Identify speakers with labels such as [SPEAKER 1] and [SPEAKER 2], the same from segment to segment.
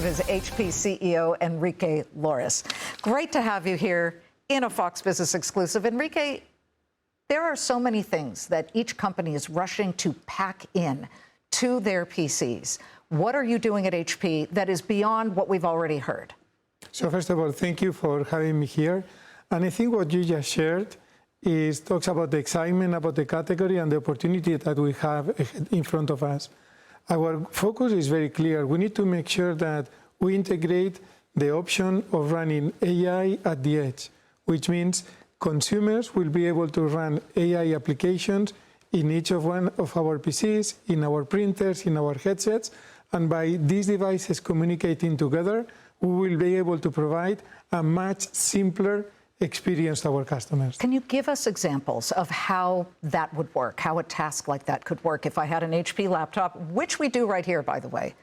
[SPEAKER 1] is HP CEO Enrique Lores. Great to have you here in a Fox Business exclusive. Enrique, there are so many things that each company is rushing to pack in to their PCs. What are you doing at HP that is beyond what we've already heard?
[SPEAKER 2] So first of all, thank you for having me here. And I think what you just shared talks about the excitement about the category and the opportunity that we have in front of us. Our focus is very clear. We need to make sure that we integrate the option of running AI at the edge, which means consumers will be able to run AI applications in each of one of our PCs, in our printers, in our headsets, and by these devices communicating together, we will be able to provide a much simpler experience to our customers.
[SPEAKER 1] Can you give us examples of how that would work, how a task like that could work? If I had an HP laptop, which we do right here, by the way.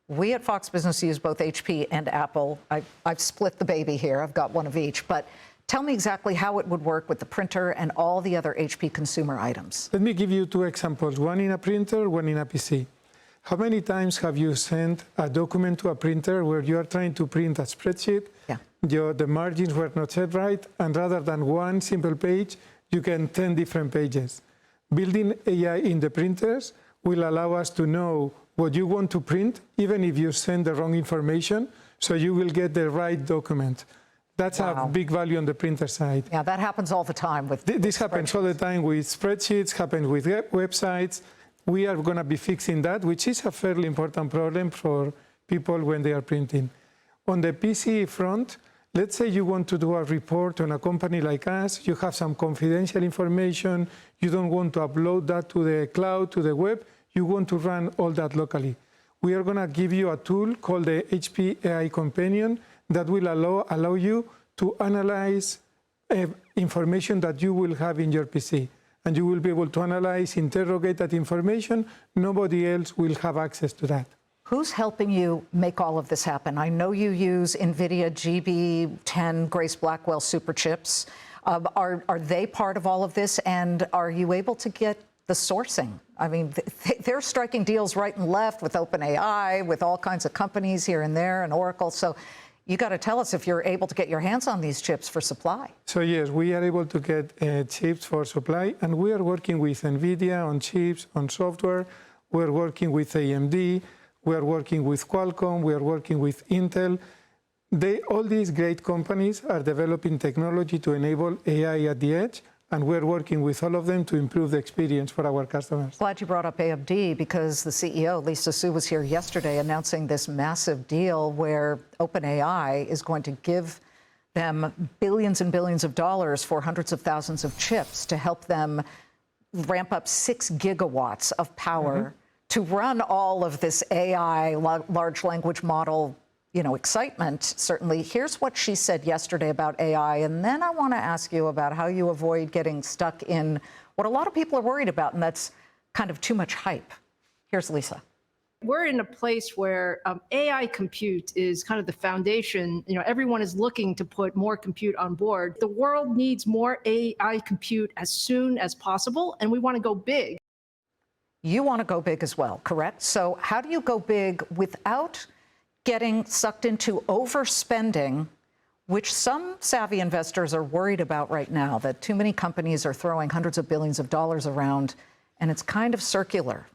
[SPEAKER 1] We at Fox Business use both HP and Apple. I've split the baby here. I've got one of each. But tell me exactly how it would work with the printer and all the other HP consumer items.
[SPEAKER 2] Let me give you two examples, one in a printer, one in a PC. How many times have you sent a document to a printer where you are trying to print a spreadsheet?
[SPEAKER 1] Yeah.
[SPEAKER 2] The margins were not set right, and rather than one simple page, you can 10 different pages. Building AI in the printers will allow us to know what you want to print, even if you send the wrong information, so you will get the right document. That's a big value on the printer side.
[SPEAKER 1] Yeah, that happens all the time with
[SPEAKER 2] This happens all the time with spreadsheets, happens with websites. We are going to be fixing that, which is a fairly important problem for people when they are printing. On the PC front, let's say you want to do a report on a company like us, you have some confidential information, you don't want to upload that to the cloud, to the web, you want to run all that locally. We are going to give you a tool called the HP AI Companion that will allow you to analyze information that you will have in your PC. And you will be able to analyze, interrogate that information. Nobody else will have access to that.
[SPEAKER 1] Who's helping you make all of this happen? I know you use NVIDIA GB10 Grace Blackwell super chips. Are they part of all of this? And are you able to get the sourcing? I mean, they're striking deals right and left with OpenAI, with all kinds of companies here and there, and Oracle. So you got to tell us if you're able to get your hands on these chips for supply.
[SPEAKER 2] So yes, we are able to get chips for supply, and we are working with NVIDIA on chips, on software. We're working with AMD. We are working with Qualcomm. We are working with Intel. All these great companies are developing technology to enable AI at the edge, and we're working with all of them to improve the experience for our customers.
[SPEAKER 1] Glad you brought up AMD, because the CEO, Lisa Su, was here yesterday announcing this massive deal where OpenAI is going to give them billions and billions of dollars for hundreds of thousands of chips to help them ramp up 6 gigawatts of power to run all of this AI, large language model, excitement, certainly. Here's what she said yesterday about AI, and then I want to ask you about how you avoid getting stuck in what a lot of people are worried about, and that's kind of too much hype. Here's Lisa.
[SPEAKER 3] We're in a place where AI compute is kind of the foundation. Everyone is looking to put more compute on board. The world needs more AI compute as soon as possible, and we want to go big.
[SPEAKER 1] You want to go big as well, correct? So how do you go big without getting sucked into overspending, which some savvy investors are worried about right now, that too many companies are throwing hundreds of billions of dollars around, and it's kind of circular?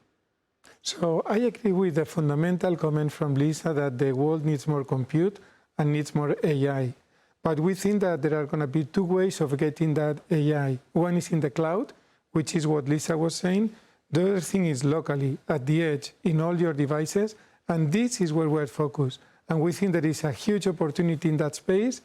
[SPEAKER 2] So I agree with the fundamental comment from Lisa that the world needs more compute and needs more AI. But we think that there are going to be two ways of getting that AI. One is in the cloud, which is what Lisa was saying. The other thing is locally, at the edge, in all your devices. And this is where we're focused. And we think there is a huge opportunity in that space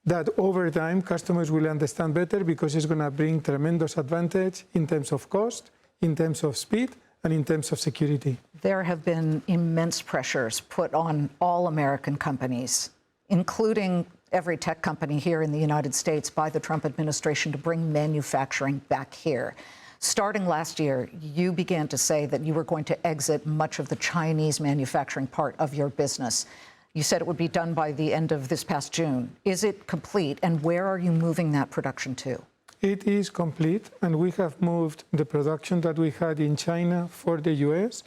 [SPEAKER 2] that over time customers will understand better, because it's going to bring tremendous advantage in terms of cost, in terms of speed, and in terms of security.
[SPEAKER 1] There have been immense pressures put on all American companies, including every tech company here in the United States, by the Trump administration to bring manufacturing back here. Starting last year, you began to say that you were going to exit much of the Chinese manufacturing part of your business. You said it would be done by the end of this past June. Is it complete, and where are you moving that production to?
[SPEAKER 2] It is complete, and we have moved the production that we had in China for the US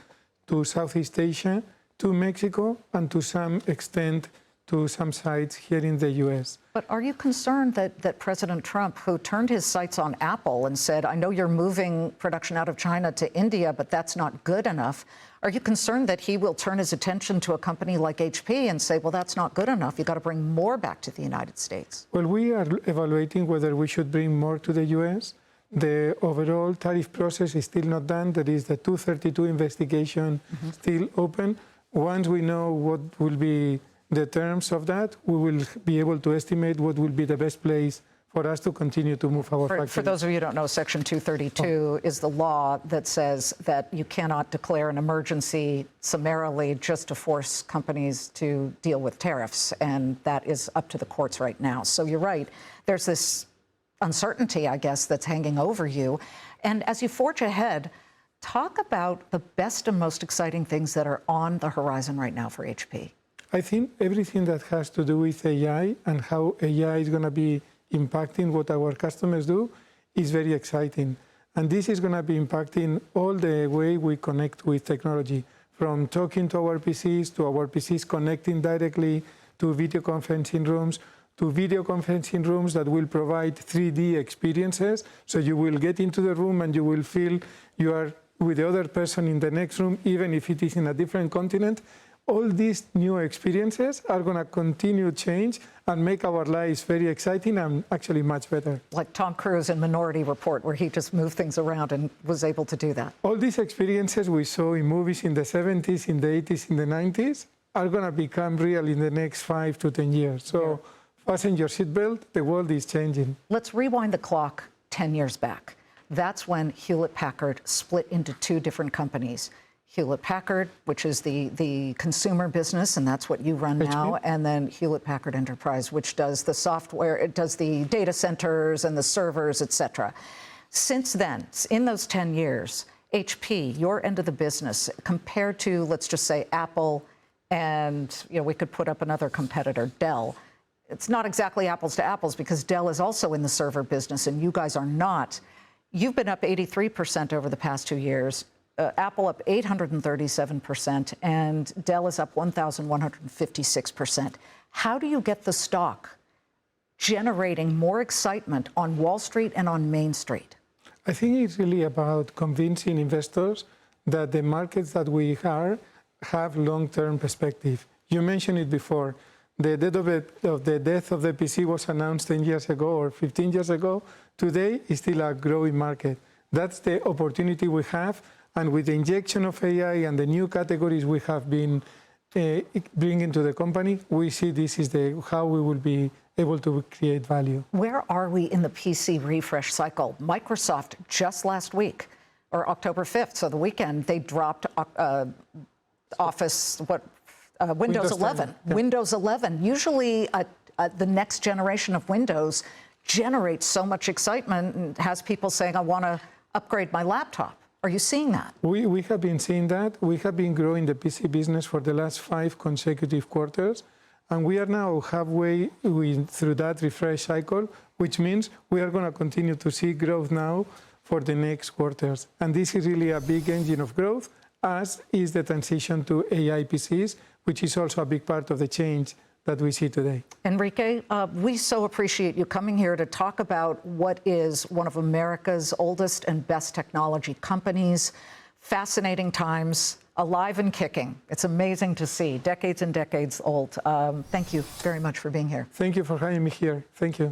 [SPEAKER 2] to Southeast Asia, to Mexico and to some extent to some sites here in the US.
[SPEAKER 1] But are you concerned that President Trump, who turned his sights on Apple and said, I know you're moving production out of China to India, but that's not good enough, are you concerned that he will turn his attention to a company like HP and say, well, that's not good enough, you've got to bring more back to the United States?
[SPEAKER 2] Well, we are evaluating whether we should bring more to the US. The overall tariff process is still not done. There is the 232 investigation still open. Once we know what will be the terms of that, we will be able to estimate what will be the best place for us to continue to move our factories.
[SPEAKER 1] For those of you who don't know, Section 232 is the law that says that you cannot declare an emergency summarily just to force companies to deal with tariffs, and that is up to the courts right now. So you're right, there's this uncertainty, I guess, that's hanging over you. And as you forge ahead, talk about the best and most exciting things that are on the horizon right now for HP.
[SPEAKER 2] I think everything that has to do with AI and how AI is going to be impacting what our customers do is very exciting. And this is going to be impacting all the way we connect with technology, from talking to our PCs connecting directly to video conferencing rooms, to video conferencing rooms that will provide 3D experiences. So you will get into the room and you will feel you are with the other person in the next room, even if it is in a different continent. All these new experiences are going to continue to change and make our lives very exciting and actually much better.
[SPEAKER 1] Like Tom Cruise in Minority Report, where he just moved things around and was able to do that.
[SPEAKER 2] All these experiences we saw in movies in the 70s, in the 80s, in the 90s are going to become real in the next 5 to 10 years. So fasten your seatbelt, the world is changing.
[SPEAKER 1] Let's rewind the clock 10 years back. That's when Hewlett-Packard split into two different companies. Hewlett-Packard, which is the consumer business, and that's what you run now, and then Hewlett-Packard Enterprise, which does the software, it does the data centers and the servers, et cetera. Since then, in those 10 years, HP, your end of the business, compared to, let's just say, Apple, and we could put up another competitor, Dell. It's not exactly apples to apples because Dell is also in the server business and you guys are not. You've been up 83% over the past 2 years. Apple up 837%, and Dell is up 1,156%. How do you get the stock generating more excitement on Wall Street and on Main Street?
[SPEAKER 2] I think it's really about convincing investors that the markets that we are have long-term perspective. You mentioned it before. The death of the PC was announced 10 years ago or 15 years ago. Today is still a growing market. That's the opportunity we have. And with the injection of AI and the new categories we have been bringing to the company, we see this is how we will be able to create value.
[SPEAKER 1] Where are we in the PC refresh cycle? Microsoft just last week, or October 5th, so the weekend, they dropped Windows 11. Yeah. Windows 11. Usually the next generation of Windows generates so much excitement and has people saying, I want to upgrade my laptop. Are you seeing that?
[SPEAKER 2] We have been seeing that. We have been growing the PC business for the last 5 consecutive quarters. And we are now halfway through that refresh cycle, which means we are going to continue to see growth now for the next quarters. And this is really a big engine of growth, as is the transition to AI PCs, which is also a big part of the change that we see today.
[SPEAKER 1] Enrique, we so appreciate you coming here to talk about what is one of America's oldest and best technology companies. Fascinating times, alive and kicking. It's amazing to see, decades and decades old. Thank you very much for being here.
[SPEAKER 2] Thank you for having me here. Thank you.